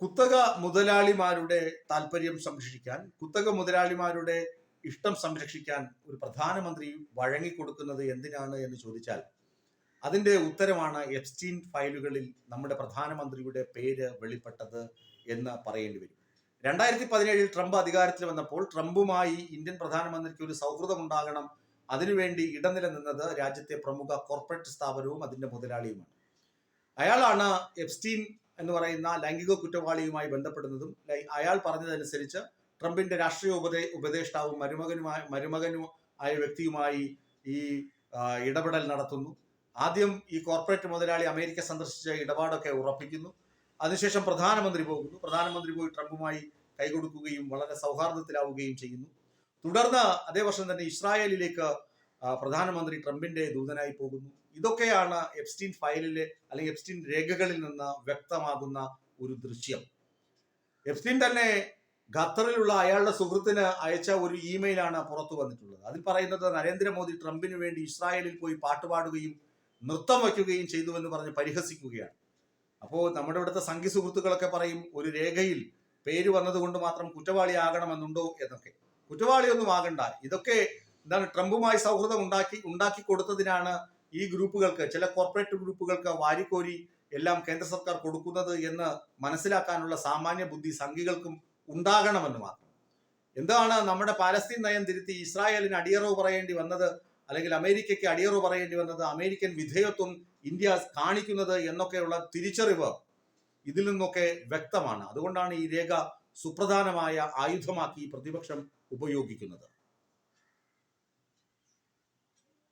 കുത്തക മുതലാളിമാരുടെ താല്പര്യം സംരക്ഷിക്കാൻ, കുത്തക മുതലാളിമാരുടെ ഇഷ്ടം സംരക്ഷിക്കാൻ ഒരു പ്രധാനമന്ത്രി വഴങ്ങിക്കൊടുക്കുന്നത് എന്തിനാണ് എന്ന് ചോദിച്ചാൽ അതിന്റെ ഉത്തരമാണ് എപ്സ്റ്റീൻ ഫയലുകളിൽ നമ്മുടെ പ്രധാനമന്ത്രിയുടെ പേര് വെളിപ്പെട്ടത് എന്ന് പറയേണ്ടി വരും. 2017 ട്രംപ് അധികാരത്തിൽ വന്നപ്പോൾ ട്രംപുമായി ഇന്ത്യൻ പ്രധാനമന്ത്രിക്ക് ഒരു സൗഹൃദം ഉണ്ടാകണം, അതിനുവേണ്ടി ഇടനില നിന്നത് രാജ്യത്തെ പ്രമുഖ കോർപ്പറേറ്റ് സ്ഥാപനവും അതിന്റെ മുതലാളിയുമാണ്. അയാളാണ് എപ്സ്റ്റീൻ എന്ന് പറയുന്ന ലൈംഗിക കുറ്റവാളിയുമായി ബന്ധപ്പെടുന്നതും അയാൾ പറഞ്ഞതനുസരിച്ച് ട്രംപിന്റെ രാഷ്ട്രീയ ഉപദേഷ്ടാവും മരുമകനും ആയ വ്യക്തിയുമായി ഈ ഇടപെടൽ നടത്തുന്നു. ആദ്യം ഈ കോർപ്പറേറ്റ് മുതലാളി അമേരിക്ക സന്ദർശിച്ച ഇടപാടൊക്കെ ഉറപ്പിക്കുന്നു. അതിനുശേഷം പ്രധാനമന്ത്രി പോയി ട്രംപുമായി കൈകൊടുക്കുകയും വളരെ സൗഹാർദ്ദത്തിലാവുകയും ചെയ്യുന്നു. തുടർന്ന് അതേ വർഷം തന്നെ ഇസ്രായേലിലേക്ക് പ്രധാനമന്ത്രി ട്രംപിന്റെ ദൂതനായി പോകുന്നു. ഇതൊക്കെയാണ് എപ്സ്റ്റീൻ ഫയലിലെ അല്ലെങ്കിൽ എപ്സ്റ്റീൻ രേഖകളിൽ നിന്ന് വ്യക്തമാകുന്ന ഒരു ദൃശ്യം. എപ്സ്റ്റീൻ തന്നെ ഖത്തറിലുള്ള അയാളുടെ സുഹൃത്തിന് അയച്ച ഒരു ഇമെയിലാണ് പുറത്തു വന്നിട്ടുള്ളത്. അതിൽ പറയുന്നത് നരേന്ദ്രമോദി ട്രംപിന് വേണ്ടി ഇസ്രായേലിൽ പോയി പാട്ടുപാടുകയും നൃത്തം വയ്ക്കുകയും ചെയ്തുവെന്ന് പറഞ്ഞ് പരിഹസിക്കുകയാണ്. അപ്പോൾ നമ്മുടെ ഇവിടുത്തെ സംഘി സുഹൃത്തുക്കളൊക്കെ പറയും, ഒരു രേഖയിൽ പേര് വന്നതുകൊണ്ട് മാത്രം കുറ്റവാളിയാകണമെന്നുണ്ടോ എന്നൊക്കെ. കുറ്റവാളിയൊന്നും ആകണ്ട. ഇതൊക്കെ എന്താണ്, ട്രംപുമായി സൗഹൃദം ഉണ്ടാക്കി കൊടുത്തതിനാണ് ഈ ഗ്രൂപ്പുകൾക്ക്, ചില കോർപ്പറേറ്റ് ഗ്രൂപ്പുകൾക്ക് വാരിക്കോരി എല്ലാം കേന്ദ്ര സർക്കാർ കൊടുക്കുന്നത് എന്ന് മനസ്സിലാക്കാനുള്ള സാമാന്യ ബുദ്ധി സംഘികൾക്കും ഉണ്ടാകണമെന്ന് മാത്രം. എന്താണ് നമ്മുടെ പാലസ്തീൻ നയം തിരുത്തി ഇസ്രായേലിന് അടിയറവ് പറയേണ്ടി വന്നത്, അല്ലെങ്കിൽ അമേരിക്കയ്ക്ക് അടിയറവ് പറയേണ്ടി വന്നത്, അമേരിക്കൻ വിധേയത്വം ഇന്ത്യ കാണിക്കുന്നത് എന്നൊക്കെയുള്ള തിരിച്ചറിവ് ഇതിൽ നിന്നൊക്കെ വ്യക്തമാണ്. അതുകൊണ്ടാണ് ഈ രേഖ സുപ്രധാനമായ ആയുധമാക്കി പ്രതിപക്ഷം ഉപയോഗിക്കുന്നത്.